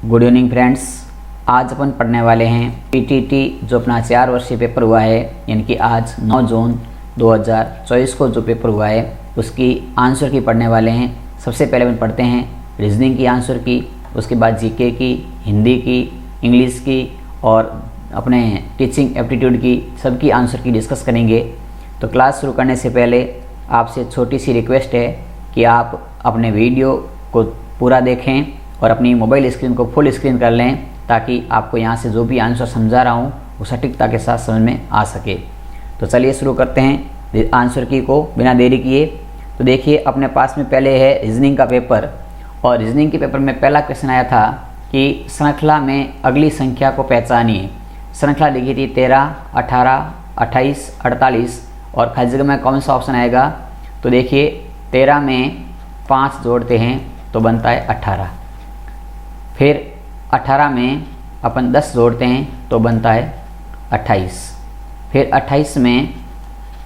Good evening friends. आज अपन पढ़ने वाले हैं पीटीटी जो अपना 4 वर्षीय पेपर हुआ है, यानी कि आज 9 जून 2024 को जो पेपर हुआ है उसकी आंसर की पढ़ने वाले हैं। सबसे पहले अपन पढ़ते हैं रीजनिंग की आंसर की, उसके बाद जीके की, हिंदी की, इंग्लिश की और अपने टीचिंग एप्टीट्यूड की, सबकी आंसर की डिस्कस करेंगे। तो क्लास शुरू करने से पहले आपसे छोटी सी रिक्वेस्ट है कि आप अपने वीडियो को पूरा देखें और अपनी मोबाइल स्क्रीन को फुल स्क्रीन कर लें, ताकि आपको यहाँ से जो भी आंसर समझा रहा हूँ वो सटीकता के साथ समझ में आ सके। तो चलिए शुरू करते हैं आंसर की को बिना देरी किए। तो देखिए अपने पास में पहले है रीजनिंग का पेपर, और रीजनिंग के पेपर में पहला क्वेश्चन आया था कि श्रृंखला में अगली संख्या को पहचानिए। श्रृंखला लिखी थी 13, 18, 28, 48 और खाली जगह में कौन सा ऑप्शन आएगा। तो देखिए 13 में 5 जोड़ते हैं तो बनता है 18, फिर 18 में अपन 10 जोड़ते हैं तो बनता है 28, फिर 28 में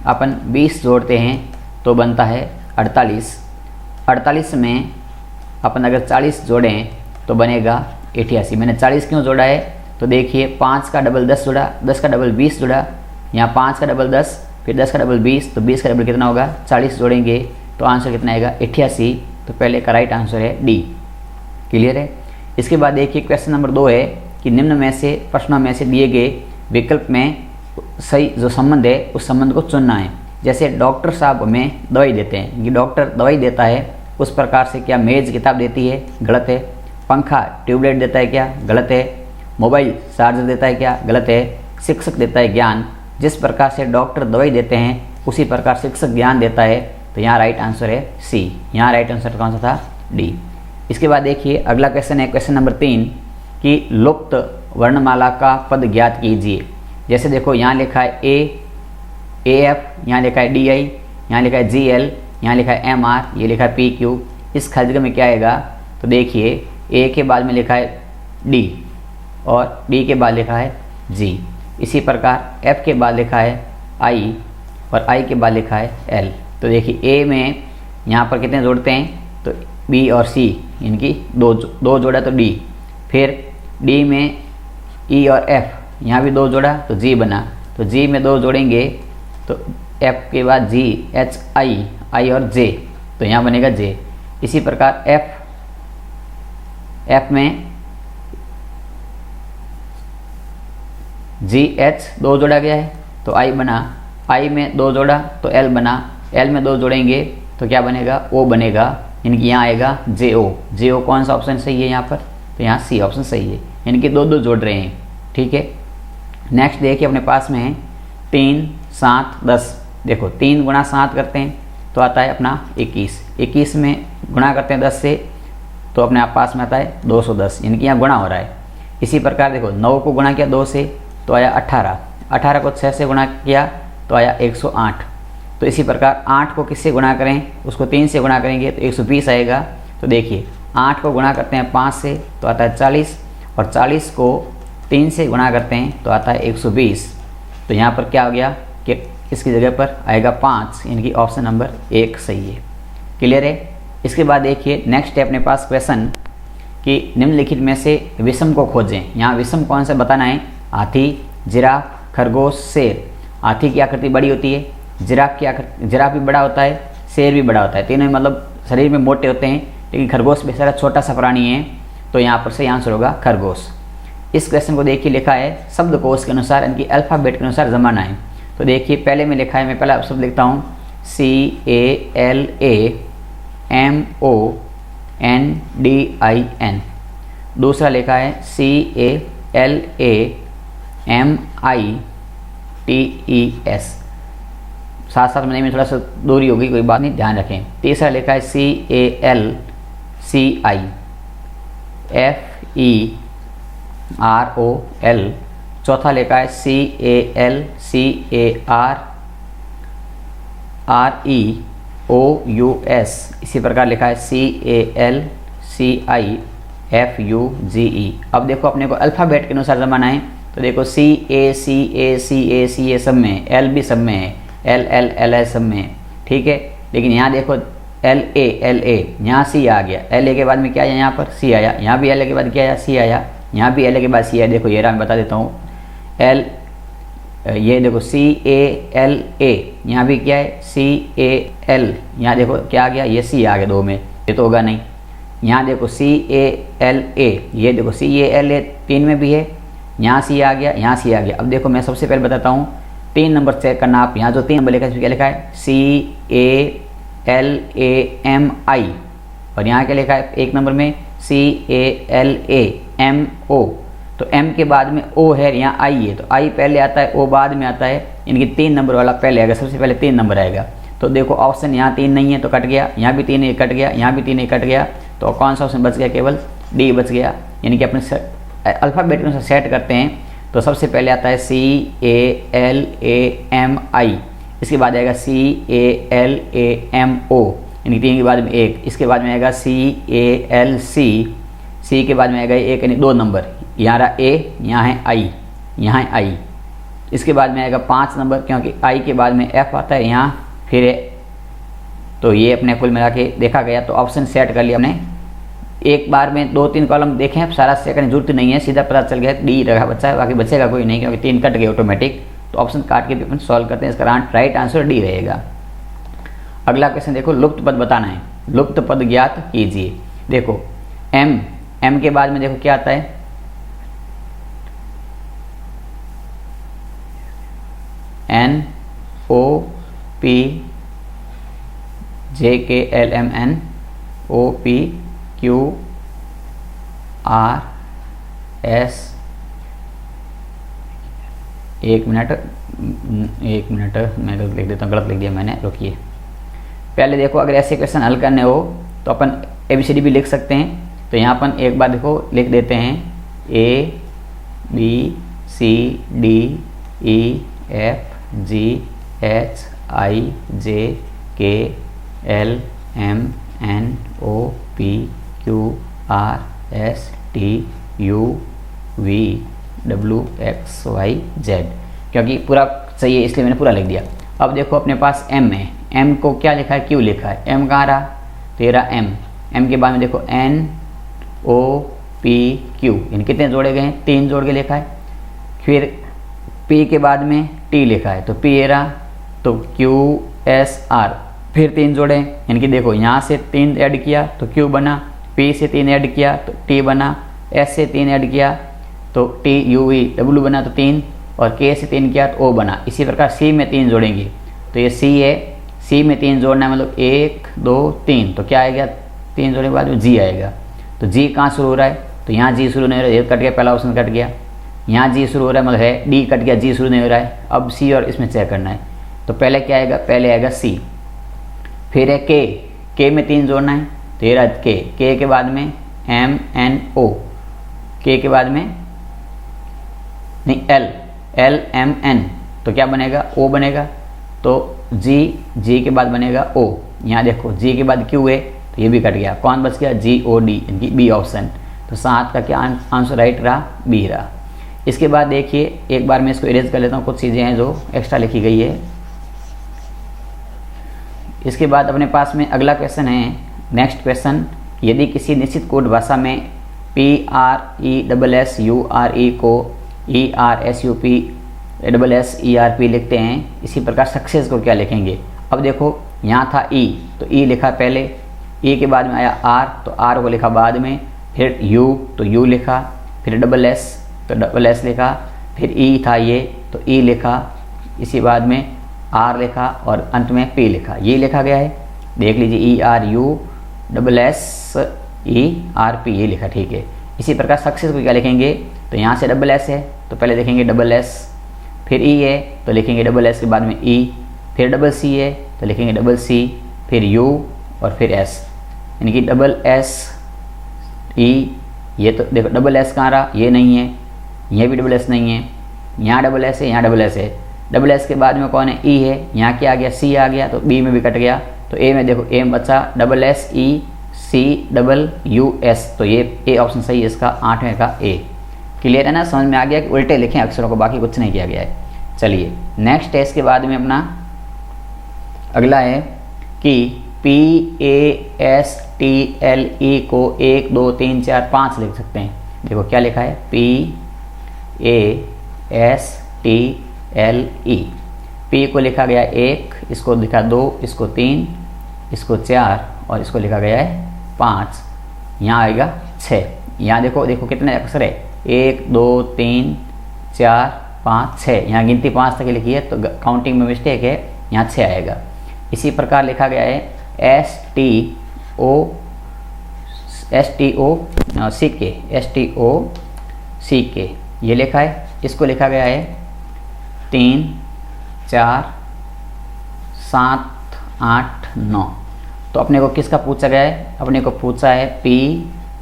अपन 20 जोड़ते हैं तो बनता है 48, 48 में अपन अगर 40 जोड़ें तो बनेगा 88। मैंने 40 क्यों जोड़ा है, तो देखिए 5 का डबल 10 जोड़ा, 10 का डबल 20 जोड़ा, यहाँ 5 का डबल 10, फिर 10 का डबल 20, तो 20 का डबल कितना होगा 40 जोड़ेंगे तो आंसर कितना आएगा 88। तो पहले का राइट आंसर है डी। क्लियर है। इसके बाद देखिए क्वेश्चन नंबर 2 है कि निम्न में से प्रश्नों में से दिए गए विकल्प में सही जो संबंध है उस संबंध को चुनना है। जैसे डॉक्टर साहब हमें दवाई देते हैं, कि डॉक्टर दवाई देता है उस प्रकार से क्या मेज़ किताब देती है, गलत है। पंखा ट्यूबलाइट देता है क्या, गलत है। मोबाइल चार्जर देता है क्या, गलत है। शिक्षक देता है ज्ञान, जिस प्रकार से डॉक्टर दवाई देते हैं उसी प्रकार शिक्षक ज्ञान देता है। तो यहाँ राइट आंसर है सी। यहाँ राइट आंसर कौन सा था, डी। इसके बाद देखिए अगला क्वेश्चन है क्वेश्चन नंबर 3 कि लुप्त वर्णमाला का पद ज्ञात कीजिए। जैसे देखो यहाँ लिखा है AF, यहाँ लिखा है DI, यहाँ लिखा है GL, यहाँ लिखा है MR, ये लिखा है PQ। इस खाली जगह में क्या आएगा, तो देखिए A के बाद में लिखा है D और D के बाद लिखा है G। इसी प्रकार F के बाद लिखा है I और I के बाद लिखा है L। तो देखिए A में यहाँ पर कितने जोड़ते हैं, तो B और C इनकी दो जोड़ा तो D, फिर D में E और F, यहाँ भी 2 जोड़ा तो G बना, तो G में 2 जोड़ेंगे तो F के बाद G, H, I और J, तो यहाँ बनेगा J। इसी प्रकार F में G, H 2 जोड़ा गया है तो I बना, I में 2 जोड़ा तो L बना, L में 2 जोड़ेंगे तो क्या बनेगा, O बनेगा, इनकी यहाँ आएगा JO कौन सा ऑप्शन सही है यहाँ पर, तो यहाँ C ऑप्शन सही है। इनके 2 जोड़ रहे हैं, ठीक है। नेक्स्ट देखिए अपने पास में है 3, 7, 10। देखो 3 गुणा 7 करते हैं तो आता है अपना 21, 21 में गुणा करते हैं 10 से तो अपने आप पास में आता है 210, इनकी यहाँ गुणा हो रहा है। इसी प्रकार देखो 9 को गुणा किया 2 से तो आया 18, 18 को 6 से गुणा किया तो आया 108। तो इसी प्रकार 8 को किससे गुणा करें, उसको 3 से गुणा करेंगे तो 120 आएगा। तो देखिए 8 को गुणा करते हैं 5 से तो आता है 40 और 40 को 3 से गुणा करते हैं तो आता है 120। तो यहाँ पर क्या हो गया कि इसकी जगह पर आएगा 5, इनकी ऑप्शन नंबर 1 सही है। क्लियर है। इसके बाद देखिए नेक्स्ट है अपने पास क्वेश्चन कि निम्नलिखित में से विषम को खोजें। यहाँ विषम कौन सा बताना है, हाथी, जिराफ, खरगोश, शेर। हाथी की आकृति बड़ी होती है, जिराफ भी बड़ा होता है, शेर भी बड़ा होता है, तीनों मतलब शरीर में मोटे होते हैं, लेकिन खरगोश बेचारा छोटा सा प्राणी है। तो यहाँ पर सही आंसर होगा खरगोश। इस क्वेश्चन को देखिए लिखा है शब्दकोश के अनुसार इनकी अल्फ़ाबेट के अनुसार जमाना है। तो देखिए पहले में लिखा है, मैं पहला शब्द लिखता हूँ CALAMONDIN, दूसरा लिखा है CALAMITES, साथ साथ में थोड़ा सा दूरी होगी, कोई बात नहीं, ध्यान रखें। तीसरा लिखा है CALCIFEROL, चौथा लिखा है CALCARREOUS, इसी प्रकार लिखा है CALCIFUGE। अब देखो अपने को अल्फ़ाबेट के अनुसार जमाना है। तो देखो CA सब में है, L भी सब में है, LL सब में है, ठीक है। लेकिन यहाँ देखो एल ए यहाँ सी आ गया, एल ए के बाद में क्या आया यहाँ पर सी आया, यहाँ भी एल ए के बाद क्या आया सी आया, यहाँ भी एल ए के बाद सी आया। देखो ये रहा, मैं बता देता हूँ एल, ये देखो सी ए एल ए, यहाँ भी क्या है सी ए एल, यहाँ देखो क्या आ गया ये सी आ गया दो में, ये तो होगा नहीं। यहाँ देखो सी ए एल ए, ये देखो सी ए एल ए 3 में भी है, यहाँ सी आ गया, यहाँ सी आ गया। अब देखो मैं सबसे पहले बताता हूँ 3 नंबर चेक करना आप। यहाँ जो 3 नंबर लिखा है इसमें क्या लिखा है सी ए एल ए एम आई, और यहाँ क्या लिखा है 1 नंबर में सी A L A M O. तो एम के बाद में ओ है, यहाँ आई है, तो आई पहले आता है ओ बाद में आता है, यानी कि 3 नंबर वाला पहले आएगा, सबसे पहले 3 नंबर आएगा। तो देखो ऑप्शन यहाँ 3 नहीं है तो कट गया, यहाँ भी 3 है कट गया, यहाँ भी 3 है कट गया, तो कौन सा ऑप्शन बच गया केवल डी बच गया। यानी कि अपने अल्फ़ाबेट में सेट करते हैं तो सबसे पहले आता है सी ए एल ए एम आई, इसके बाद आएगा सी A L A M O, यानी 3 के बाद में 1, इसके बाद में आएगा सी ए एल सी, सी के बाद में आएगा 1 यानी 2 नंबर, यहाँ रहा ए, यहाँ है आई, यहाँ है आई, इसके बाद में आएगा 5 नंबर क्योंकि आई के बाद में एफ आता है यहाँ फिर है। तो ये अपने कुल मिला के देखा गया, तो ऑप्शन सेट कर लिया हमने। एक बार में 2-3 कॉलम देखें, सारा सेट करने की जरूरत नहीं है, सीधा पता चल गया डी रहा बच्चा है, बाकी बचेगा कोई नहीं क्योंकि 3 कट गए ऑटोमेटिक। तो ऑप्शन काट के भी अपन सॉल्व करते हैं, इसका राइट आंसर डी रहेगा। अगला क्वेश्चन देखो, लुप्त पद बताना है, लुप्त पद ज्ञात कीजिए। देखो एम, एम के बाद में देखो क्या आता है N O P J K L M N O P Q R S, एक मिनट मैं गलत लिख देता हूँ, गलत लिख दिया मैंने, रुकिए। पहले देखो अगर ऐसे क्वेश्चन हल करने हो तो अपन ABCD भी लिख सकते हैं। तो यहाँ अपन एक बार देखो लिख देते हैं A B C D E F G H I J K L M N O P Q R S T U V W X Y Z, क्योंकि पूरा सही है इसलिए मैंने पूरा लिख दिया। अब देखो अपने पास M है, M को क्या लिखा है Q लिखा है, M कहाँ रहा तेरा M, M के बाद में देखो N O P Q, इन कितने जोड़े गए हैं 3 जोड़ के लिखा है। फिर P के बाद में T लिखा है तो P ये रहा, तो Q S R फिर 3 जोड़े, यानी कि देखो यहाँ से 3 ऐड किया तो Q बना, P से 3 ऐड किया तो T बना, S से 3 ऐड किया तो T U V W बना तो 3, और K से 3 किया तो O बना। इसी प्रकार C में 3 जोड़ेंगे तो ये C है, C में 3 जोड़ना है मतलब 1 2 3, तो क्या आएगा 3 जोड़ने के बाद में G आएगा। तो G कहाँ शुरू हो रहा है, तो यहाँ G शुरू नहीं हो रहा है, ये कट गया, पहला ऑप्शन कट गया। यहाँ G शुरू हो रहा है मतलब है D कट गया, G शुरू नहीं हो रहा है। अब C और इसमें चेक करना है, तो पहले क्या आएगा, पहले आएगा C, फिर है K, K में 3 जोड़ना है तो ये रहा K, K के बाद में M N O, K के बाद में नहीं L, L M N, तो क्या बनेगा O बनेगा, तो G, G के बाद बनेगा O। यहाँ देखो G के बाद Q है तो ये भी कट गया, कौन बच गया G O D, इनकी B ऑप्शन। तो 7 का क्या आंसर राइट रहा, B रहा। इसके बाद देखिए एक बार मैं इसको इरेज कर लेता हूँ, कुछ चीज़ें हैं जो एक्स्ट्रा लिखी गई है। इसके बाद अपने पास में अगला क्वेश्चन है, नेक्स्ट क्वेश्चन, यदि किसी निश्चित कोड भाषा में PRESSURE को ERSUPSSERP लिखते हैं, इसी प्रकार सक्सेस को क्या लिखेंगे। अब देखो यहाँ था E, तो E लिखा पहले, E के बाद में आया R, तो R को लिखा बाद में, फिर U तो U लिखा, फिर SS तो SS लिखा, फिर E था ये तो E लिखा, इसी बाद में R लिखा और अंत में P लिखा, ये लिखा गया है। देख लीजिए ERUSSERP ये लिखा, ठीक है। इसी प्रकार सक्सेस को क्या लिखेंगे, तो यहाँ से SS है तो पहले देखेंगे SS, फिर E है तो लिखेंगे SS के बाद में E, फिर CC है तो लिखेंगे CC, फिर U और फिर S, यानी कि SSE। ये तो देखो SS कहाँ रहा, ये नहीं है, ये भी SS नहीं है, यहाँ SS है, यहाँ SS है, SS के बाद में कौन है E है, यहाँ क्या आ गया C आ गया, तो B में भी कट गया, तो A में देखो A में बचा SSECUS, तो ये A ऑप्शन सही है इसका, 8वें का A। क्लियर है ना, समझ में आ गया कि उल्टे लिखें अक्षरों को, बाकी कुछ नहीं किया गया है। चलिए नेक्स्ट है, इसके बाद में अपना अगला है कि PASTLE को 1 2 3 4 5 लिख सकते हैं। देखो क्या लिखा है, PASTLE। P को लिखा गया 1, इसको लिखा 2, इसको 3, इसको 4 और इसको लिखा गया है 5। यहाँ आएगा 6। यहाँ देखो कितने अक्षर है, 1 2 3 4 5 6। यहाँ गिनती 5 तक लिखी है तो काउंटिंग में मिस्टेक है, यहाँ 6 आएगा। इसी प्रकार लिखा गया है STOCK, ये लिखा है। इसको लिखा गया है 3 4 7 8 9। तो अपने को किसका पूछा गया है, अपने को पूछा है PEACOCK,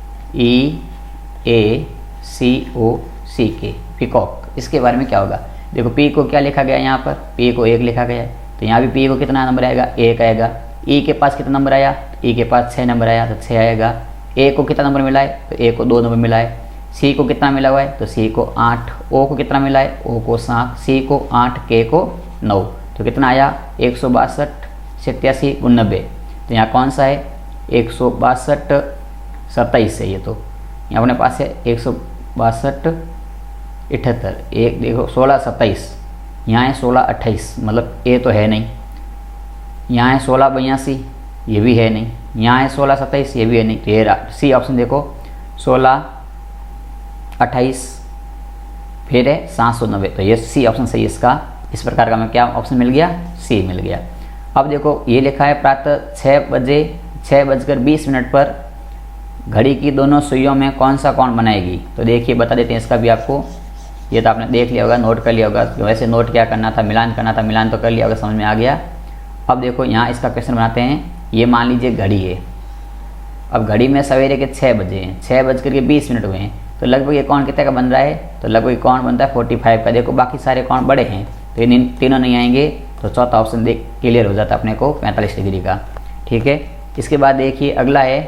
पीकॉक। इसके बारे में क्या होगा, देखो P को क्या लिखा गया है, यहाँ पर P को 1 लिखा गया है, तो यहाँ भी P को कितना नंबर आएगा, 1 आएगा। E के पास कितना नंबर आया, E के पास 6 नंबर आया तो 6 आएगा। A को कितना नंबर मिला है, तो A को 2 नंबर मिला है। C को कितना मिला हुआ है, तो C को 8। O को कितना मिला है, O को 7, C को 8, K को 9। तो कितना आया, 162 87 89। तो यहाँ कौन सा है, 162 27 है। ये तो यहाँ अपने पास है 162 78, एक देखो 16 27, यहाँ है 16 28, मतलब A तो है नहीं। यहाँ है 16 82, ये भी है नहीं। यहाँ है 16 27, ये भी है नहीं। तो ये सी ऑप्शन देखो 16 28 फिर है 790। तो ये सी ऑप्शन सही है इसका। इस प्रकार का हमें क्या ऑप्शन मिल गया, सी मिल गया। अब देखो ये लिखा है प्रातः 6:20 पर घड़ी की दोनों सुइयों में कौन सा कोण बनाएगी। तो देखिए बता देते हैं इसका भी आपको। ये तो आपने देख लिया होगा, नोट कर लिया होगा। वैसे नोट क्या करना था, मिलान करना था, मिलान तो कर लिया होगा, समझ में आ गया। अब देखो यहाँ इसका क्वेश्चन बनाते हैं। ये मान लीजिए घड़ी है, अब घड़ी में सवेरे के 6 बजे हैं, 6:20 हुए हैं, तो लगभग ये कोण कितने का बन रहा है, तो लगभग कोण बनता है 45 का। देखो बाकी सारे कोण बड़े हैं तो इन तीनों नहीं आएंगे, तो चौथा ऑप्शन देख क्लियर हो जाता है अपने को 45 डिग्री का। ठीक है, इसके बाद देखिए अगला है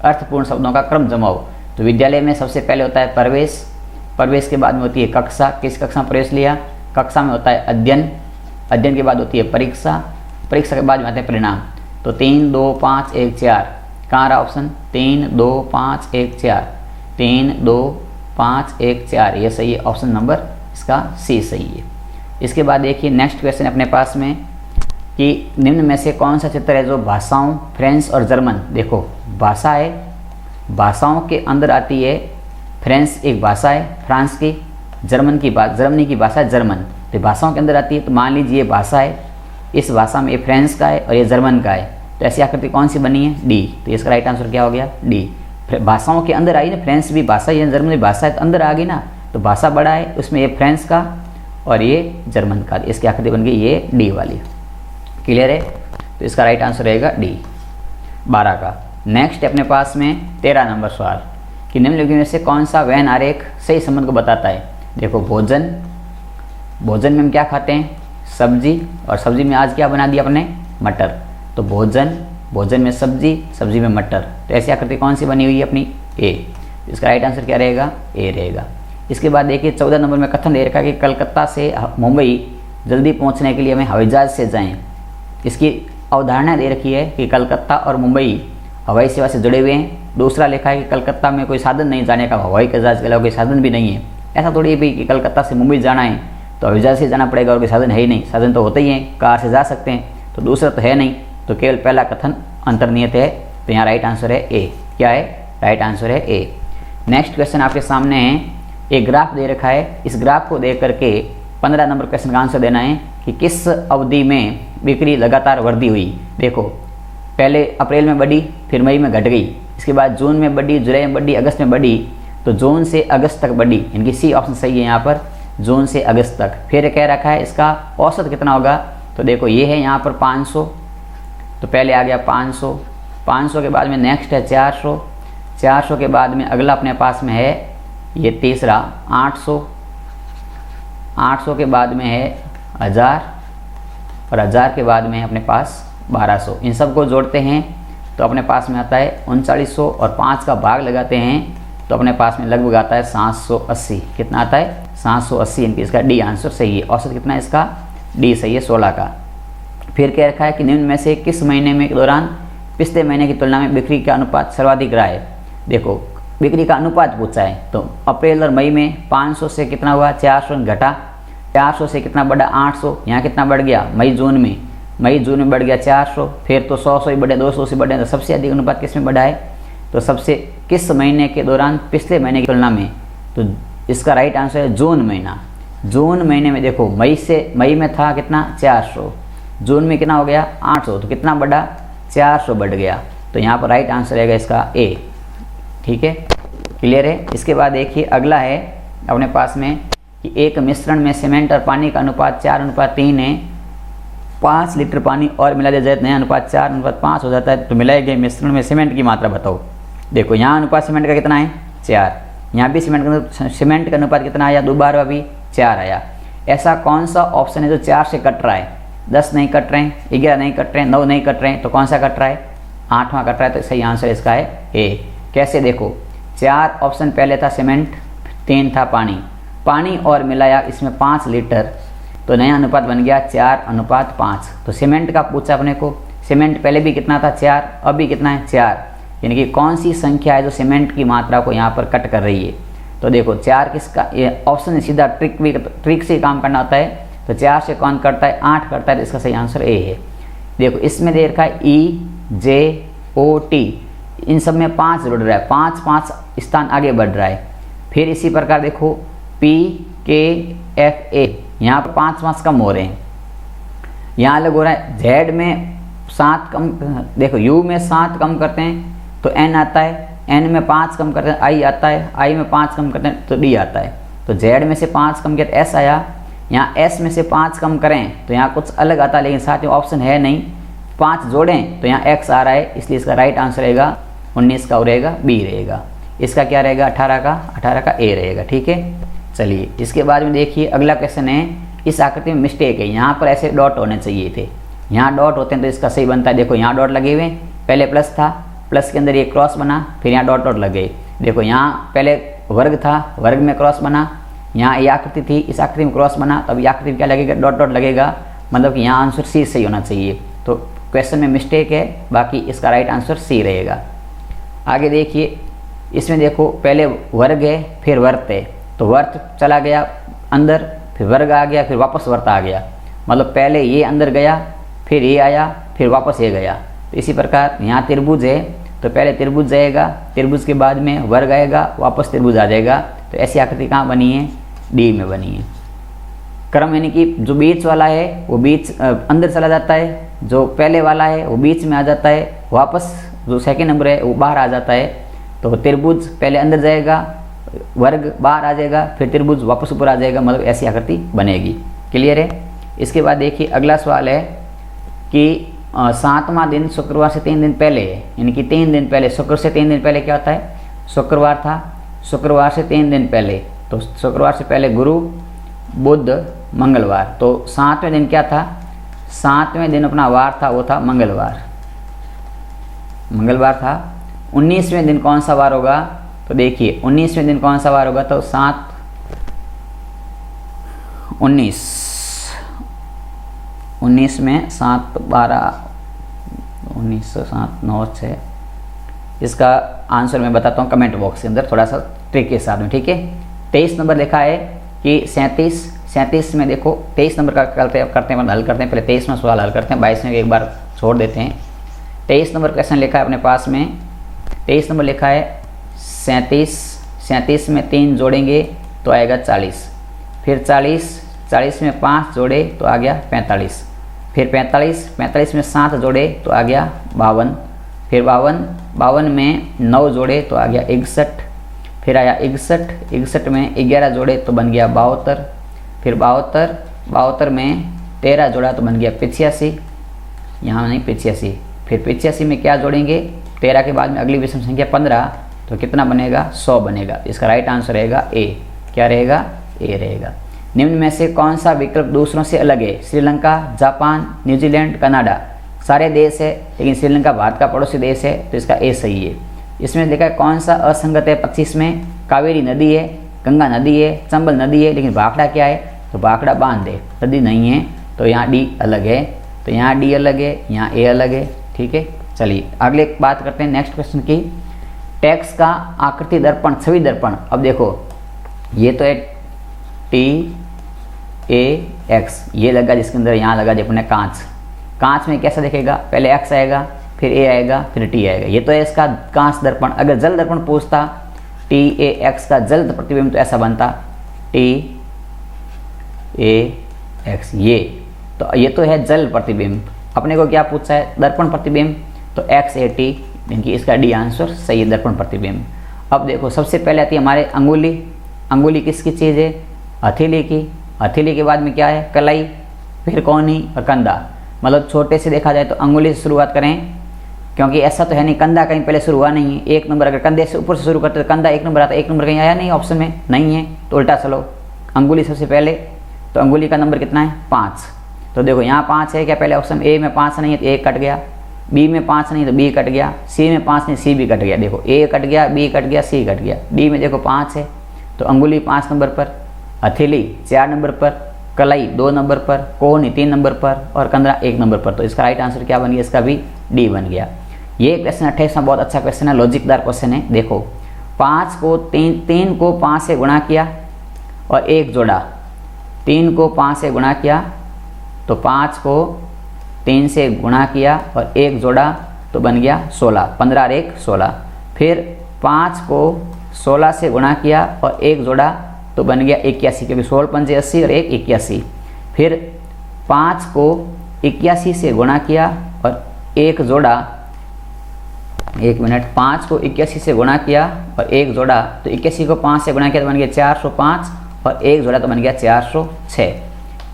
अर्थपूर्ण शब्दों का क्रम जमाओ। तो विद्यालय में सबसे पहले होता है प्रवेश, प्रवेश के बाद में होती है कक्षा, किस कक्षा में प्रवेश लिया, कक्षा में होता है अध्ययन, अध्ययन के बाद होती है परीक्षा, परीक्षा के बाद में आते हैं परिणाम। तो 3 2 5 1 4 कहाँ रहा ऑप्शन, 3 2 5 1 4, 3 2 5 1 4, ये सही है, ऑप्शन नंबर इसका सी सही है। इसके बाद देखिए नेक्स्ट क्वेश्चन अपने पास में कि निम्न में से कौन सा चित्र है जो भाषाओं फ्रेंच और जर्मन, देखो भाषा है, भाषाओं के अंदर आती है। फ्रेंच एक भाषा है फ्रांस की, जर्मनी की भाषा है जर्मन, तो भाषाओं के अंदर आती है। तो मान लीजिए ये भाषा है, इस भाषा में ये फ्रेंच का है और ये जर्मन का है, तो ऐसी आकृति कौन सी बनी है, डी। तो इसका राइट आंसर क्या हो गया, डी। भाषाओं के अंदर आई ना, फ्रेंच भी भाषा है, जर्मन भी भाषा है, तो अंदर आ गई ना, तो भाषा बड़ा है, उसमें ये फ्रेंच का और ये जर्मन का, इसकी आकृति बन गई ये डी वाली। क्लियर है, तो इसका राइट आंसर रहेगा डी 12 का। नेक्स्ट अपने पास में 13 नंबर सवाल कि निम्नलिखित में से कौन सा वैन आरेख सही संबंध को बताता है। देखो भोजन, भोजन में हम क्या खाते हैं, सब्जी, और सब्जी में आज क्या बना दिया अपने, मटर। तो भोजन, भोजन में सब्जी, सब्जी में मटर, तो ऐसी आकृति कौन सी बनी हुई है अपनी, ए। इसका राइट आंसर क्या रहेगा, ए रहेगा। इसके बाद देखिए 14 नंबर में कथन दे रखा है कि कलकत्ता से मुंबई जल्दी पहुंचने के लिए हमें हवाई जहाज से जाएं। इसकी अवधारणा दे रखी है कि कलकत्ता और मुंबई हवाई सेवा से जुड़े हुए हैं। दूसरा लिखा है कि कलकत्ता में कोई साधन नहीं जाने का, हवाई जहाज के अलावा कोई साधन भी नहीं है। ऐसा थोड़ी है भी कि कलकत्ता से मुंबई जाना है तो हवाई जहाज से जाना पड़ेगा और कोई साधन है ही नहीं, साधन तो होते ही हैं, कार से जा सकते हैं, तो दूसरा तो है नहीं, तो केवल पहला कथन अंतर्निहित है। तो यहाँ राइट आंसर है ए। क्या है, राइट आंसर है ए। नेक्स्ट क्वेश्चन आपके सामने है, एक ग्राफ दे रखा है, इस ग्राफ को देख करके 15 नंबर क्वेश्चन का आंसर देना है कि किस अवधि में बिक्री लगातार वृद्धि हुई। देखो पहले अप्रैल में बढ़ी, फिर मई में घट गई, इसके बाद जून में बढ़ी, जुलाई में बढ़ी, अगस्त में बढ़ी, तो जून से अगस्त तक बढ़ी, इनकी सी ऑप्शन सही है यहाँ पर, जून से अगस्त तक। फिर कह रखा है इसका औसत कितना होगा, तो देखो ये है यहाँ पर 500, तो पहले आ गया 500, 500 के बाद में नेक्स्ट है 400, 400 के बाद में अगला अपने पास में है ये तीसरा 800, 800 के बाद में है 1000 और 1000 के बाद में है अपने पास 1200। इन सबको जोड़ते हैं तो अपने पास में आता है 3900 और 5 का भाग लगाते हैं तो अपने पास में लगभग आता है 780। कितना आता है, 780। इनकी इसका डी आंसर सही है। औसत कितना है इसका, डी सही है 16 का। फिर कह रखा है कि निम्न में से किस महीने में के दौरान पिछले महीने की तुलना में बिक्री का अनुपात सर्वाधिक रहा है। देखो बिक्री का अनुपात पूछा है, तो अप्रैल और मई में 500 से कितना हुआ 400 घटा, 400 से कितना बढ़ा 800, यहाँ कितना बढ़ गया मई जून में बढ़ गया 400, फिर तो 100 ही बढ़े, 200 से बढ़े, तो सबसे अधिक अनुपात किस में बढ़ा है, तो सबसे किस महीने के दौरान पिछले महीने की तुलना में, तो इसका राइट आंसर है जून महीना। जून महीने में देखो मई में था कितना 400, जून में कितना हो गया 800, तो कितना बढ़ा 400 बढ़ गया, तो यहाँ पर राइट आंसर रहेगा इसका ए। ठीक है, क्लियर है। इसके बाद देखिए अगला है अपने पास में कि एक मिश्रण में सीमेंट और पानी का अनुपात 4:3 है, 5 लीटर पानी और मिला दिया जाए तो नया अनुपात 4:5 हो जाता है, तो मिलाए गए मिश्रण में सीमेंट की मात्रा बताओ। देखो यहाँ अनुपात सीमेंट का कितना है 4, यहाँ भी सीमेंट का अनुपात कितना आया, दोबारा भी 4 आया। ऐसा कौन सा ऑप्शन है जो 4 से कट रहा है, 10 नहीं कट रहे हैं, 11 नहीं कट रहे हैं, 9 नहीं कट रहे हैं, तो कौन सा कट रहा है 8वां कट रहा है, तो सही आंसर इसका है ए। कैसे, देखो 4 ऑप्शन पहले था सीमेंट, 3 था पानी और मिलाया इसमें 5 लीटर, तो नया अनुपात बन गया 4:5। तो सीमेंट का पूछा अपने को, सीमेंट पहले भी कितना था 4, अब भी कितना है 4, यानी कि कौन सी संख्या है जो सीमेंट की मात्रा को यहाँ पर कट कर रही है। तो देखो 4 किसका, ये ऑप्शन सीधा ट्रिक से काम करना होता है, तो 4 से कौन करता है 8 करता है, तो इसका सही आंसर ए है। देखो इसमें दे रखा है EJOT, इन सब में 5 जुड़ रहा है, 5 स्थान आगे बढ़ रहा है। फिर इसी प्रकार देखो PKFA, यहाँ पर 5 कम हो रहे हैं, यहाँ अलग हो रहा है। Z में 7 कम, देखो U में 7 कम करते हैं तो N आता है, N में 5 कम करते हैं I आता है, I में 5 कम करते हैं तो D आता है। तो Z में से 5 कम किया तो S आया, यहाँ S में से 5 कम करें तो यहाँ कुछ अलग आता है, लेकिन साथ में ऑप्शन है नहीं, 5 जोड़ें तो यहाँ X आ रहा है, इसलिए इसका राइट आंसर रहेगा 19 का रहेगा B रहेगा। इसका क्या रहेगा 18 का A रहेगा। ठीक है, चलिए इसके बाद में देखिए अगला क्वेश्चन है, इस आकृति में मिस्टेक है, यहाँ पर ऐसे डॉट होने चाहिए थे, यहाँ डॉट होते हैं तो इसका सही बनता है। देखो यहाँ डॉट लगे हुए, पहले प्लस था, प्लस के अंदर ये क्रॉस बना, फिर यहाँ डॉट लगे। देखो यहाँ पहले वर्ग था, वर्ग में क्रॉस बना, यहाँ ये आकृति थी, इस आकृति में क्रॉस बना, तब ये आकृति में क्या लगेगा डॉट लगेगा, मतलब कि यहाँ आंसर सी सही होना चाहिए। तो क्वेश्चन में मिस्टेक है, बाकी इसका राइट आंसर सी रहेगा। आगे देखिए इसमें देखो पहले वर्ग है फिर वर्त है, तो वर्त चला गया अंदर, फिर वर्ग आ गया, फिर वापस वर्त आ गया, मतलब पहले ये अंदर गया फिर ये आया फिर वापस ये गया। तो इसी प्रकार यहाँ त्रिभुज है तो पहले त्रिभुज जाएगा, त्रिभुज के बाद में वर्ग आएगा, वापस त्रिभुज आ जाएगा। तो ऐसी आकृति कहाँ बनी है, डी में बनी है। क्रम यानी कि जो बीच वाला है वो बीच अंदर चला जाता है, जो पहले वाला है वो बीच में आ जाता है, वापस जो सेकंड नंबर है वो बाहर आ जाता है। तो त्रिभुज पहले अंदर जाएगा, वर्ग बाहर आ जाएगा, फिर त्रिभुज वापस ऊपर आ जाएगा, मतलब ऐसी आकृति बनेगी। क्लियर है। इसके बाद देखिए अगला सवाल है कि 7वां दिन शुक्रवार से 3 दिन पहले है, यानी कि 3 दिन पहले, शुक्र से 3 दिन पहले क्या होता है, शुक्रवार था, शुक्रवार से 3 दिन पहले, तो शुक्रवार से पहले गुरु बुध मंगलवार, तो 7वें दिन क्या था, 7वें दिन अपना वार था, वो था मंगलवार, मंगलवार था। 19वें दिन कौन सा वार होगा, तो देखिए 19वें दिन कौन सा वार होगा, तो 19 में 7 12 19 7 9 6, इसका आंसर मैं बताता हूँ कमेंट बॉक्स के अंदर थोड़ा सा ट्रिक के साथ में। ठीक है, 23 नंबर लिखा है कि 37 में देखो 23 नंबर का करते हैं हल करते हैं, पहले 23वां सवाल हल करते हैं, 22वें एक बार छोड़ देते हैं। 23 नंबर क्वेश्चन लिखा है अपने पास में, 23 नंबर लिखा है 37 में 3 जोड़ेंगे तो आएगा 40, फिर 40 में 5 जोड़े तो आ गया 45, फिर 45 में 7 जोड़े तो आ गया 52, फिर 52 में 9 जोड़े तो आ गया 61, फिर आया 61 में 11 जोड़े तो बन गया 72, फिर 72 में 13 जोड़ा तो बन गया 85, यहाँ नहीं 85, फिर 85 में क्या जोड़ेंगे, 13 के बाद में अगली विषम संख्या 15, तो कितना बनेगा 100 बनेगा। इसका राइट आंसर रहेगा ए। क्या रहेगा, ए रहेगा। निम्न में से कौन सा विकल्प दूसरों से अलग है, श्रीलंका, जापान, न्यूजीलैंड, कनाडा, सारे देश है लेकिन श्रीलंका भारत का पड़ोसी देश है, तो इसका ए सही है। इसमें देखा है कौन सा असंगत है, 25 में कावेरी नदी है, गंगा नदी है, चंबल नदी है, लेकिन भाखड़ा क्या है, तो भाखड़ा बांध है, नदी नहीं है, तो यहाँ डी अलग है, तो यहाँ डी अलग है, यहाँ ए अलग है। ठीक है, चलिए अगले बात करते हैं नेक्स्ट क्वेश्चन की। टेक्स्ट का आकृति दर्पण, छवि दर्पण। अब देखो ये तो है TAX, ये लगा जिसके अंदर यहाँ लगा जो अपने कांच, कांच में कैसा दिखेगा, पहले X आएगा, फिर A आएगा, फिर T आएगा। ये तो है इसका कांच दर्पण। अगर जल दर्पण पूछता TAX का जल प्रतिबिंब तो ऐसा बनता TAX, ये तो है जल प्रतिबिंब। अपने को क्या पूछा है, दर्पण प्रतिबिंब, तो XAT, इनकी इसका डी आंसर सही है, दर्पण प्रतिबिंब। अब देखो सबसे पहले आती है हमारे अंगुली। अंगुली किसकी चीज़ है, हथेली की। हथेली के बाद में क्या है, कलाई, फिर कोहनी और कंधा। मतलब छोटे से देखा जाए तो अंगुली से शुरुआत करें, क्योंकि ऐसा तो है नहीं कंधा कहीं पहले शुरू हुआ नहीं है। एक नंबर अगर कंधे से ऊपर से शुरू करते तो कंधा एक नंबर आता, एक नंबर कहीं आया नहीं ऑप्शन में, नहीं है, तो उल्टा चलो। अंगुली सबसे पहले, तो अंगुली का नंबर कितना है, 5। तो देखो यहाँ 5 है क्या, पहले ऑप्शन ए में 5 नहीं है तो 1 कट गया, बी में 5 नहीं तो बी कट गया, सी में 5 नहीं सी भी कट गया। देखो ए कट गया, बी कट गया, सी कट गया, डी में देखो 5 है, तो अंगुली 5 नंबर पर, हथेली 4 नंबर पर, कलाई 2 नंबर पर, कोहनी 3 नंबर पर और कंधा 1 नंबर पर। तो इसका राइट आंसर क्या बन गया, इसका भी डी बन गया। ये क्वेश्चन 28वां बहुत अच्छा क्वेश्चन है, लॉजिकदार क्वेश्चन है। देखो 3 को 5 से गुणा किया और 1 जोड़ा, 3 को 5 से गुणा किया तो 5 को 3 से गुणा किया और 1 जोड़ा तो बन गया 16, 15 और 1 16। फिर 5 को 16 से गुणा किया और 1 जोड़ा तो बन गया 81, क्योंकि 16 पंजे 80 और 1 81। फिर 5 को 81 से गुणा किया और 1 जोड़ा, 1 मिनट, 5 को 81 से गुणा किया और 1 जोड़ा तो 81 को 5 से गुणा किया तो बन गया 405 और 1 जोड़ा तो बन गया 406।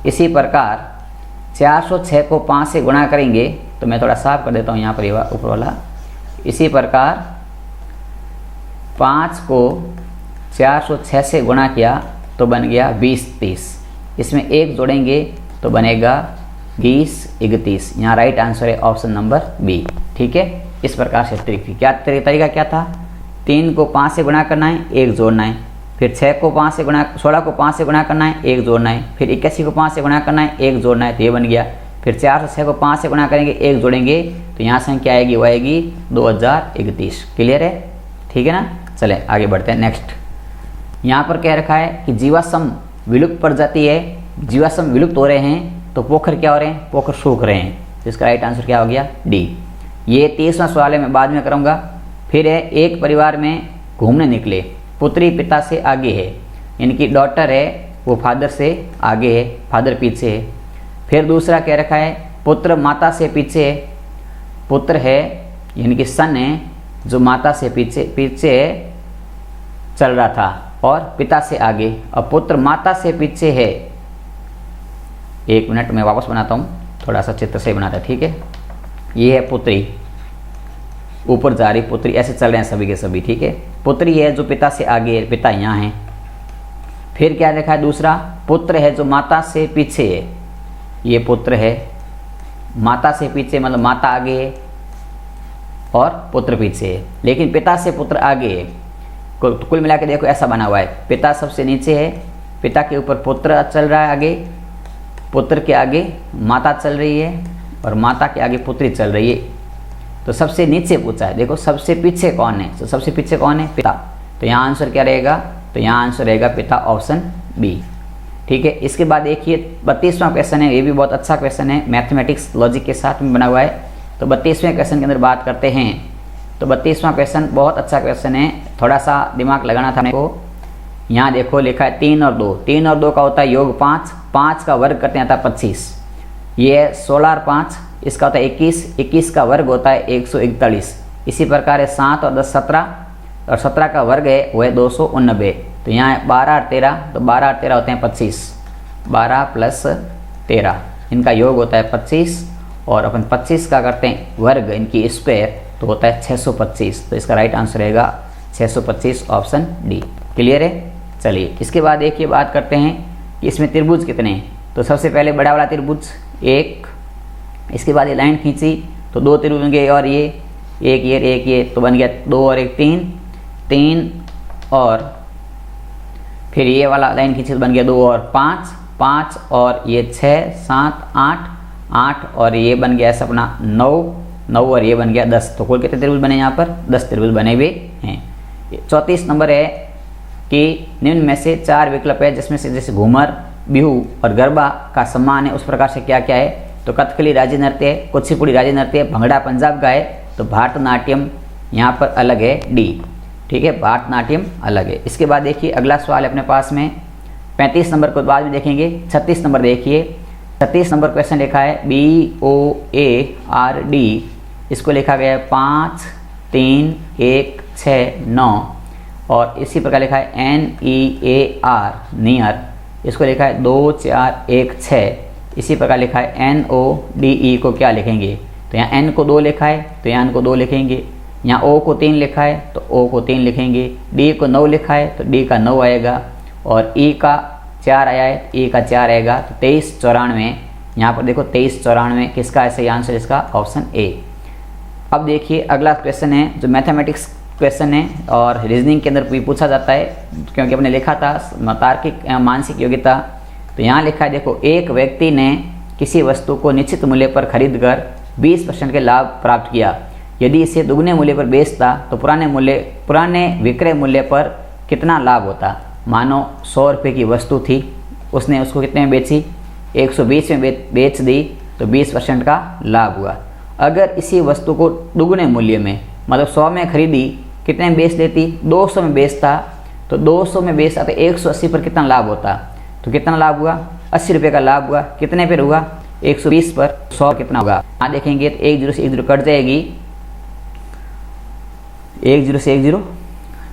इसी प्रकार 406 को 5 से गुणा करेंगे तो मैं थोड़ा साफ कर देता हूँ यहाँ पर ये ऊपर वाला। इसी प्रकार 5 को 406 से गुणा किया तो बन गया 20 30, इसमें 1 जोड़ेंगे तो बनेगा 20 31। यहाँ राइट आंसर है ऑप्शन नंबर बी। ठीक है, इस प्रकार से तरीका क्या था, 3 को 5 से गुणा करना है, 1 जोड़ना है, फिर 16 को 5 से गुणा करना है, 1 जोड़ना है, फिर 81 को 5 से गुणा करना है, 1 जोड़ना है, तो ये बन गया। फिर 406 को 5 से गुणा करेंगे, 1 जोड़ेंगे तो यहाँ संख्या आएगी, वो आएगी 2031। क्लियर है, ठीक है ना। चले आगे बढ़ते हैं नेक्स्ट। यहाँ पर क्या रखा है कि जीवाश्म विलुप्त प्रजाति है, जीवाश्म विलुप्त हो रहे हैं तो पोखर क्या हो रहे हैं, पोखर सूख रहे हैं। तो इसका राइट आंसर क्या हो गया, डी। ये 30वां सवाल है, मैं बाद में करूँगा। फिर है, एक परिवार में घूमने निकले, पुत्री पिता से आगे है, यानी कि डॉटर है वो फादर से आगे है, फादर पीछे है। फिर दूसरा क्या रखा है, पुत्र माता से पीछे है, पुत्र है यानी कि सन है जो माता से पीछे चल रहा था और पिता से आगे। अब पुत्र माता से पीछे है, 1 मिनट मैं वापस बनाता हूँ, थोड़ा सा चित्र से बनाता है, ठीक है। ये है पुत्री, ऊपर जा रही पुत्री, ऐसे चल रहे हैं सभी के सभी, ठीक है। पुत्री है जो पिता से आगे है, पिता यहाँ है। फिर क्या देखा है, दूसरा पुत्र है जो माता से पीछे है, ये पुत्र है माता से पीछे, मतलब माता आगे है और पुत्र पीछे है, लेकिन पिता से पुत्र आगे है। कुल मिला के देखो ऐसा बना हुआ है, पिता सबसे नीचे है, पिता के ऊपर पुत्र चल रहा है आगे, पुत्र के आगे माता चल रही है और माता के आगे पुत्री चल रही है। तो सबसे नीचे पूछा है, देखो सबसे पीछे कौन है, तो सबसे पीछे कौन है, पिता। तो यहाँ आंसर क्या रहेगा, तो यहाँ आंसर रहेगा पिता, ऑप्शन बी। ठीक है, इसके बाद देखिए 32वां क्वेश्चन है, ये भी बहुत अच्छा क्वेश्चन है, मैथमेटिक्स लॉजिक के साथ में बना हुआ है। तो 32वें क्वेश्चन के अंदर बात करते हैं। तो 32वां क्वेश्चन बहुत अच्छा क्वेश्चन है, थोड़ा सा दिमाग लगाना था मेरे को। यहाँ देखो लिखा है 3 और 2, 3 और 2 का होता है योग 5, 5 का वर्ग करते हैं आता है 25, ये 16 और 5 इसका होता है 21, 21 का वर्ग होता है 141। इसी प्रकार है 7 और 10 17 और 17 का वर्ग है वो है 289। तो यहाँ है 12 और 13, तो 12 और 13 होते हैं 25, 12 प्लस 13 इनका योग होता है 25 और अपन 25 का करते हैं वर्ग इनकी स्क्वायर तो होता है 625। तो इसका राइट आंसर रहेगा 625, ऑप्शन डी। क्लियर है। चलिए इसके बाद एक ये बात करते हैं कि इसमें त्रिभुज कितने हैं। तो सबसे पहले बड़ा वाला त्रिभुज 1, इसके बाद ये लाइन खींची तो 2 त्रिभुज बन गए और ये एक ये तो बन गया 2 और 1 3, 3 और फिर ये वाला लाइन खींची तो बन गया 2 और 5, 5 और ये 6 7 8 8 और ये बन गया ऐसा अपना 9, 9 और ये बन गया 10। तो कुल कितने त्रिभुज बने यहाँ पर? 10 त्रिभुज बने हुए हैं। 34 नंबर है कि निम्न में से 4 विकल्प है जिसमें से जैसे घूमर, बिहू और गरबा का सम्मान है उस प्रकार से क्या क्या है? तो कथकली राज्य नृत्य है, कुचिपुड़ी राज्य नृत्य है, भंगड़ा पंजाब का है, तो भारतनाट्यम यहाँ पर अलग है, डी। ठीक है, भारतनाट्यम अलग है। इसके बाद देखिए अगला सवाल है अपने पास में 35 नंबर को बाद में देखेंगे। 36 नंबर देखिए, 36 नंबर क्वेश्चन लिखा है BOARD, इसको लिखा गया है 5 3 1 6 9 और इसी प्रकार लिखा है NEAR नियर, इसको लिखा है 2 4 1 6। इसी प्रकार लिखा है NODE को क्या लिखेंगे? तो यहाँ N को 2 लिखा है तो यहाँ N को 2 लिखेंगे, यहाँ O को 3 लिखा है तो O को 3 लिखेंगे, D को 9 लिखा है तो D का 9 आएगा और E का 4 आया है तो E का 4 आएगा। तो 2394, यहाँ पर देखो 2394 किसका है सही आंसर? इसका ऑप्शन ए। अब देखिए अगला क्वेश्चन है जो मैथमेटिक्स क्वेश्चन है और रीजनिंग के अंदर भी पूछा जाता है क्योंकि अपने लिखा था तार्किक मानसिक योग्यता। तो यहाँ लिखा है देखो, एक व्यक्ति ने किसी वस्तु को निश्चित मूल्य पर खरीदकर 20% के लाभ प्राप्त किया। यदि इसे दुगने मूल्य पर बेचता तो पुराने विक्रय मूल्य पर कितना लाभ होता? मानो 100 रुपये की वस्तु थी, उसने उसको कितने में बेची? 120 में बेच दी तो 20% का लाभ हुआ। अगर इसी वस्तु को दुगने मूल्य में मतलब 100 में खरीदी, कितने में बेच लेती? 200 में बेचता, तो 200 में बेचता तो 180 पर कितना लाभ होता? तो कितना लाभ हुआ? 80 रुपये का लाभ हुआ। कितने पर हुआ? 120 पर 100 कितना होगा? यहाँ देखेंगे तो 1 0 से 1 0 कट जाएगी, 1 0 से 1 0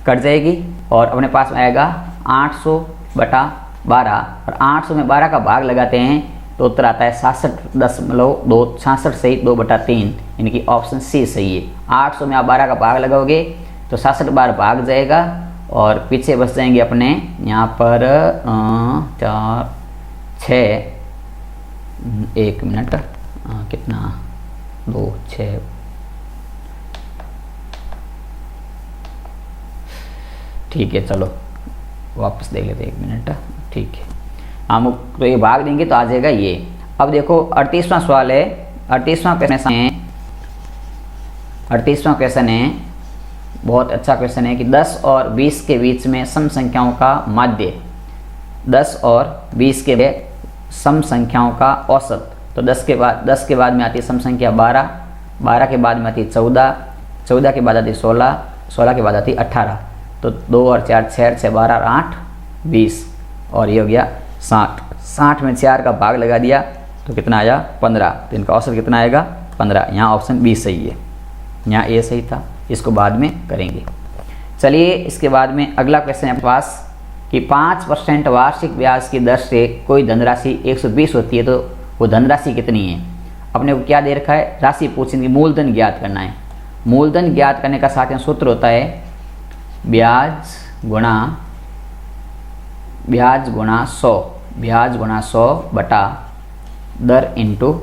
कट जाएगी और अपने पास में आएगा 800/12 और 800 में 12 का भाग लगाते हैं तो उत्तर आता है 66.66 सही 2/3, यानी कि ऑप्शन सी सही है। 800 में आप 12 का भाग लगाओगे तो 66 बार भाग जाएगा और पीछे बच जाएंगे अपने यहाँ पर 4 6 1 मिनट कितना 2 6 ठीक है, चलो वापस देख लेते 1 मिनट। ठीक है, हम तो ये भाग देंगे तो आ जाएगा ये। अब देखो 38वां सवाल है, 38वां क्वेश्चन है बहुत अच्छा क्वेश्चन है कि 10 और 20 के बीच में सम संख्याओं का माध्य, 10 और 20 के सम संख्याओं का औसत। तो 10 के बाद में आती है सम संख्या 12, 12 के बाद में आती है 14, 14 के बाद आती है 16, 16 के बाद आती है 18। तो 2 और 4 6 6 12 और 8 20 और ये हो गया 60। 60 में 4 का भाग लगा दिया तो कितना आया? 15। तो इनका औसत कितना आएगा? 15। यहाँ ऑप्शन बी सही है, यहाँ ए सही था, इसको बाद में करेंगे। चलिए इसके बाद में अगला क्वेश्चन है आपके पास कि 5% वार्षिक ब्याज की दर से कोई धनराशि 120 होती है तो वो धनराशि कितनी है? अपने को क्या दे रखा है? राशि पूछेंगे, मूलधन ज्ञात करना है। मूलधन ज्ञात करने का साथ सूत्र होता है ब्याज गुणा 100 बटा दर इंटू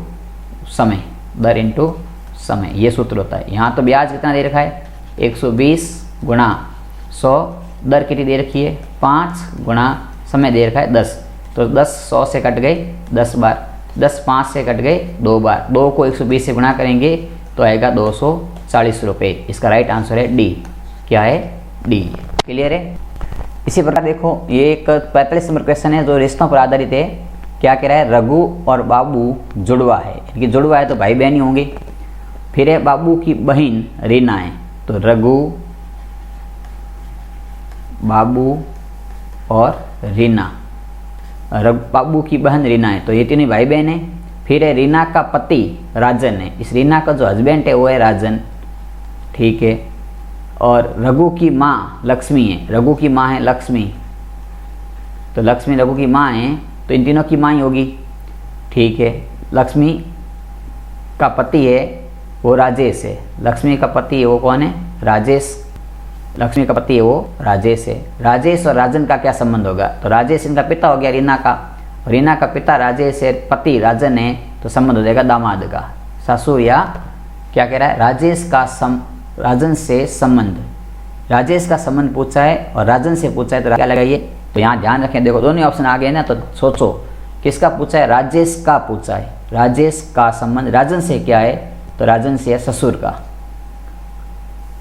समय, ये सूत्र होता है। यहाँ तो ब्याज कितना दे रखा है? 120 गुणा 100, दर कितनी दे रखी है? 5 गुणा समय दे रखा है 10। तो 10 100 से कट गए 10 बार, 10 5 से कट गए 2 बार, 2 को 120 से गुणा करेंगे तो आएगा 240 रुपये। इसका राइट आंसर है डी। क्या है? डी। क्लियर है? इसी प्रकार देखो ये एक 45 नंबर क्वेश्चन है जो रिश्तों पर आधारित है। क्या कह रहा है? रघु और बाबू जुड़वा है, कि जुड़वा है तो भाई बहन ही होंगे। फिर है बाबू की बहन रीना है, तो रघु, बाबू और रीना। बाबू की बहन रीना है तो ये तीनों भाई बहन है। फिर है रीना का पति राजन है, इस रीना का जो हस्बैंड है वो है राजन। ठीक है, और रघु की माँ लक्ष्मी है, रघु की माँ है लक्ष्मी, तो लक्ष्मी रघु की माँ है तो इन तीनों की माँ ही होगी। ठीक है, लक्ष्मी का पति है वो राजेश है, लक्ष्मी का पति है वो कौन है? राजेश। लक्ष्मी का पति है वो राजेश है। राजेश और राजन का क्या संबंध होगा? तो राजेश इनका पिता हो गया रीना का, रीना का पिता राजेश है, पति राजन है, तो संबंध हो जाएगा दामाद का, ससुर। या क्या कह रहा है? राजन से संबंध, राजेश का संबंध पूछा है और राजन से पूछा है तो क्या लगाइए? तो यहाँ ध्यान रखें, देखो दोनों ऑप्शन आ गए ना, तो सोचो किसका पूछा है? राजेश का पूछा है। राजेश का संबंध राजन से क्या है? तो राजन से है ससुर का,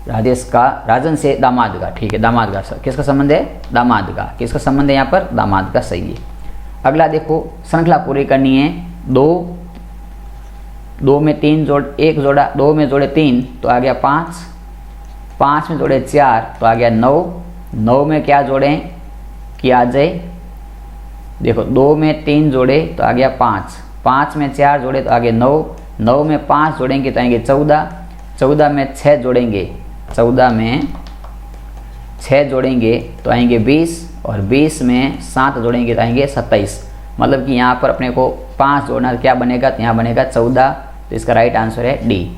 राजेश का राजन से दामाद का, ठीक है, दामाद का किसका संबंध है, दामाद का, किसका संबंध है यहाँ पर, दामाद का, सही है। अगला देखो श्रृंखला पूरी करनी है, दो में 3 जोड़ 1 जोड़ा, 2 में जोड़े 3 तो आ गया 5, 5 में जोड़े 4 तो आ गया 9, 9 में क्या जोड़ें कि आ जाए, देखो 2 में 3 जोड़े तो आ गया 5, 5 में 4 जोड़े तो आ गया 9, 9 में 5 जोड़ेंगे तो आएंगे 14, 14 में 6 जोड़ेंगे, 14 में 6 जोड़ेंगे तो आएंगे 20, और 20 में 7 जोड़ेंगे तो आएंगे 27। मतलब कि यहाँ पर अपने को 5 जोड़ना तो क्या बनेगा, तो यहाँ बनेगा 14, तो इसका राइट आंसर है डी।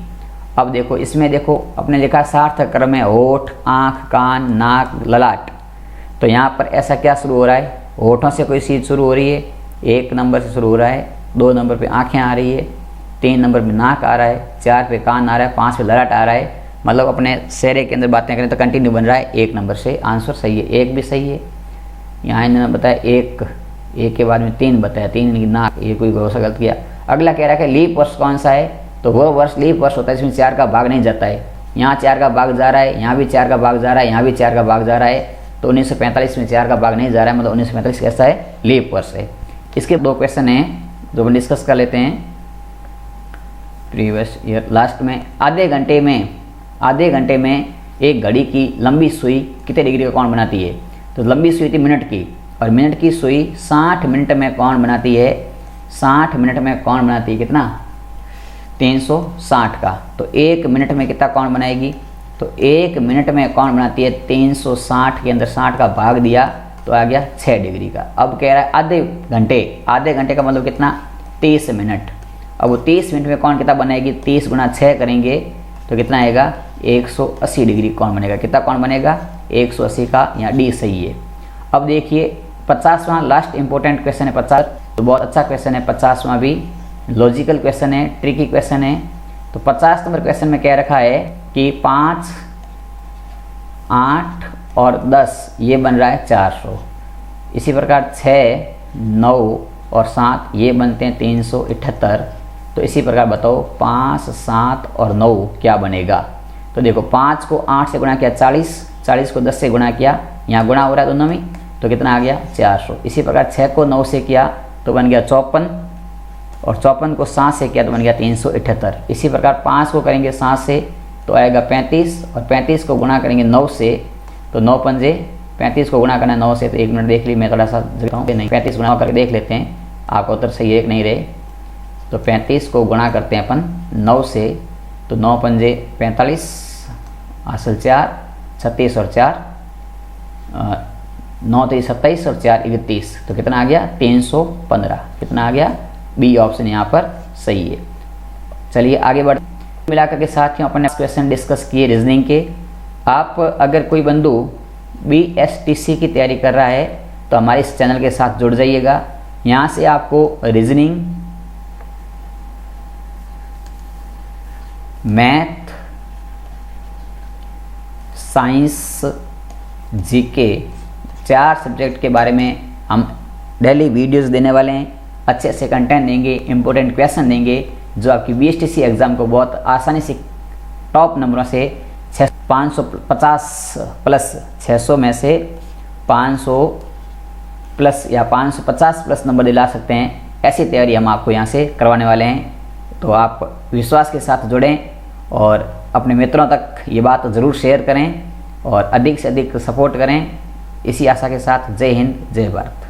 अब देखो इसमें देखो अपने लिखा सार्थक क्रम है होठ, आँख, कान, नाक, ललाट। तो यहाँ पर ऐसा क्या शुरू हो रहा है, होठों से कोई चीज़ शुरू हो रही है, 1 नंबर से शुरू हो रहा है, 2 नंबर पे आँखें आ रही है, 3 नंबर पे नाक आ रहा है, 4 पे कान आ रहा है, 5 पे ललाट आ रहा है। मतलब अपने चेहरे के अंदर बातें करें तो कंटिन्यू बन रहा है 1 नंबर से, आंसर सही है, 1 भी सही है। यहाँ इन्होंने बताया 1 के बाद में 3 बताया, 3 नाक, ये कोई भरोसा गलत किया। अगला कह रहा है कि लीप वर्ष कौन सा है, तो वो वर्ष लीप वर्ष होता है इसमें 4 का भाग नहीं जाता है, यहाँ 4 का भाग जा रहा है, यहाँ भी 4 का भाग जा रहा है, यहाँ भी 4 का भाग जा रहा है, तो 1945 में 4 का भाग नहीं जा रहा है, मतलब 1945 कैसा है, लीप वर्ष है। इसके 2 क्वेश्चन हैं जो हम डिस्कस कर लेते हैं प्रीवियस ईयर लास्ट में। आधे घंटे में एक घड़ी की लंबी सुई कितने डिग्री का कोण बनाती है, तो लंबी सुई थी मिनट की, और मिनट की सुई 60 मिनट में कोण बनाती है, 60 मिनट में कोण बनाती है कितना, 360 का। तो 1 मिनट में कितना कोण बनाएगी, तो 1 मिनट में कोण बनाती है 360 के अंदर 60 का भाग दिया तो आ गया 6 डिग्री का। अब कह रहा है आधे घंटे का मतलब कितना, 30 मिनट। अब वो 30 मिनट में कोण कितना बनाएगी, 30 गुना 6 करेंगे तो कितना आएगा, 180 डिग्री कोण बनेगा। कितना कोण बनेगा, 180 का, यहाँ डी सही है। अब देखिए 50वां लास्ट इंपॉर्टेंट क्वेश्चन है 50, तो बहुत अच्छा क्वेश्चन है 50वां भी, लॉजिकल क्वेश्चन है, ट्रिकी क्वेश्चन है। तो 50 नंबर क्वेश्चन में कह रखा है कि 5, 8 और 10 ये बन रहा है 400। इसी प्रकार 6, 9 और 7 ये बनते हैं 378। तो इसी प्रकार बताओ 5, 7 और 9 क्या बनेगा। तो देखो 5 को 8 से गुणा किया 40, 40 को 10 से गुणा किया, यहाँ गुणा हो रहा है दोनों में, तो कितना आ गया 400। इसी प्रकार 6 को 9 से किया तो बन गया 54, और 54 को 7 से किया तो बन गया 378। इसी प्रकार 5 को करेंगे 7 से तो आएगा 35, और 35 को गुणा करेंगे 9 से तो 9 पंजे 35 को गुणा करना 9 से, तो 1 मिनट देख ली, मैं थोड़ा सा नहीं 35 गुणा करके देख लेते हैं, आपका उत्तर सही है कि नहीं रहे। तो 35 को गुणा करते हैं अपन 9 से, तो 9 पंजे 45, असल 4, 36 और 4, 9 3 27 और 4 31, तो कितना आ गया 315। कितना आ गया, बी ऑप्शन यहाँ पर सही है। चलिए आगे बढ़ मिलाकर के साथ ही अपन नेक्स्ट क्वेश्चन डिस्कस किए रीजनिंग के। आप अगर कोई बंधु BSTC की तैयारी कर रहा है तो हमारे इस चैनल के साथ जुड़ जाइएगा। यहाँ से आपको reasoning, math, science, GK 4 subject के बारे में हम डेली वीडियोस देने वाले हैं। अच्छे से कंटेंट देंगे, इंपॉर्टेंट क्वेश्चन देंगे जो आपकी BSTC एग्ज़ाम को बहुत आसानी से टॉप नंबरों से 550 प्लस, 600 में से 500 प्लस या 550 प्लस नंबर दिला सकते हैं। ऐसी तैयारी हम आपको यहाँ से करवाने वाले हैं। तो आप विश्वास के साथ जुड़ें और अपने मित्रों तक ये बात ज़रूर शेयर करें और अधिक से अधिक सपोर्ट करें। इसी आशा के साथ जय हिंद, जय भारत।